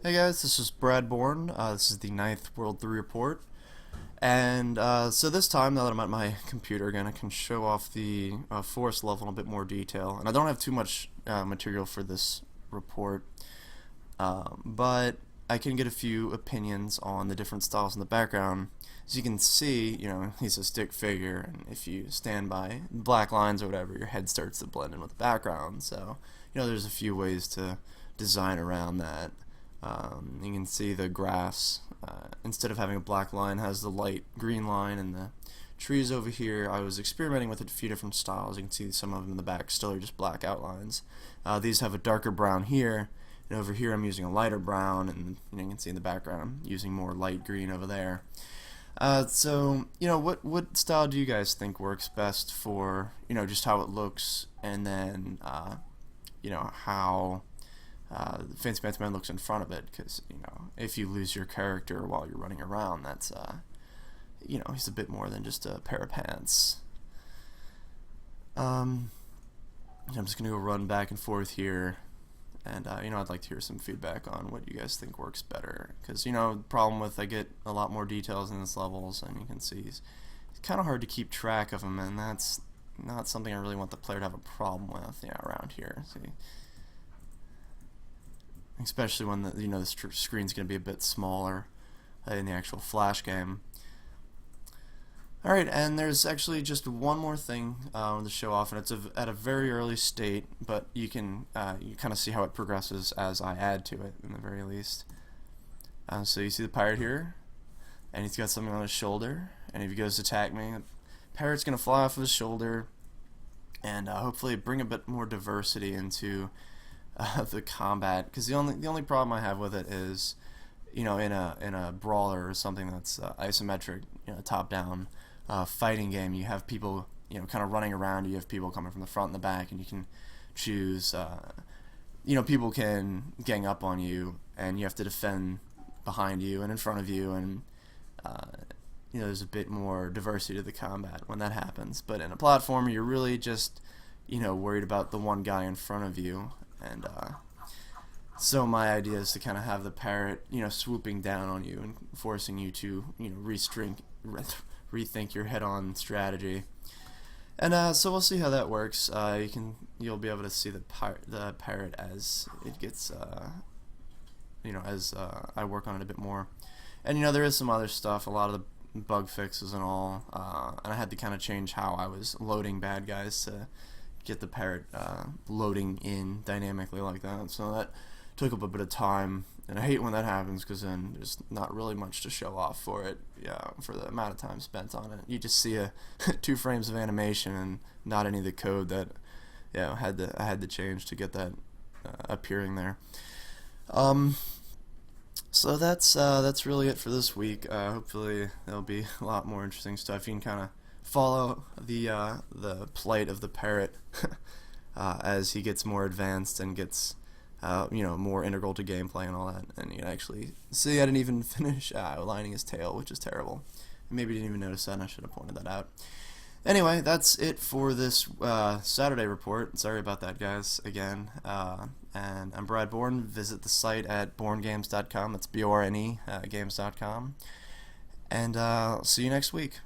Hey guys, this is Brad Borne. This is the ninth World 3 report. And so this time, now that I'm at my computer again, I can show off the forest level in a bit more detail. And I don't have too much material for this report, but I can get a few opinions on the different styles in the background. As you can see, he's a stick figure, and if you stand by black lines or whatever, your head starts to blend in with the background. So, there's a few ways to design around that. You can see the grass, instead of having a black line, has the light green line, and the trees over here, I was experimenting with a few different styles. You can see some of them in the back still are just black outlines. These have a darker brown here, and over here I'm using a lighter brown, and you can see in the background I'm using more light green over there. So, what style do you guys think works best for, just how it looks, and then, how Fancy Pants Man looks in front of it, because, if you lose your character while you're running around, that's, he's a bit more than just a pair of pants. I'm just going to go run back and forth here, and, I'd like to hear some feedback on what you guys think works better, because, the problem with I get a lot more details in this levels, and you can see it's kind of hard to keep track of them, and that's not something I really want the player to have a problem with, around here. See? Especially when the screen's going to be a bit smaller in the actual Flash game. Alright, and there's actually just one more thing to show off, and it's at a very early state, but you can you kind of see how it progresses as I add to it, in the very least. So you see the pirate here, and he's got something on his shoulder, and if he goes to attack me, the parrot's going to fly off of his shoulder, and hopefully bring a bit more diversity into the combat, because the only problem I have with it is, in a brawler or something that's isometric, top down fighting game, you have people kind of running around. You have people coming from the front and the back, and you can choose. People can gang up on you, and you have to defend behind you and in front of you, and there's a bit more diversity to the combat when that happens. But in a platformer, you're really just worried about the one guy in front of you. And so my idea is to kind of have the parrot, swooping down on you and forcing you to, rethink your head-on strategy. And so we'll see how that works. You'll be able to see the parrot as it gets, as I work on it a bit more. And there is some other stuff, a lot of the bug fixes and all. And I had to kind of change how I was loading bad guys to get the parrot loading in dynamically like that. So that took up a bit of time, and I hate when that happens, because then there's not really much to show off for it. For the amount of time spent on it, you just see 2 frames of animation and not any of the code that I had to change to get that appearing there. So that's really it for this week. Hopefully there'll be a lot more interesting stuff. You can kind of follow the plight of the parrot as he gets more advanced and gets more integral to gameplay and all that. And you can actually see I didn't even finish aligning his tail, which is terrible. Maybe you didn't even notice that, and I should have pointed that out. Anyway, that's it for this Saturday report. Sorry about that, guys, again. And I'm Brad Borne. Visit the site at bornegames.com. That's BORNE games.com. And I'll see you next week.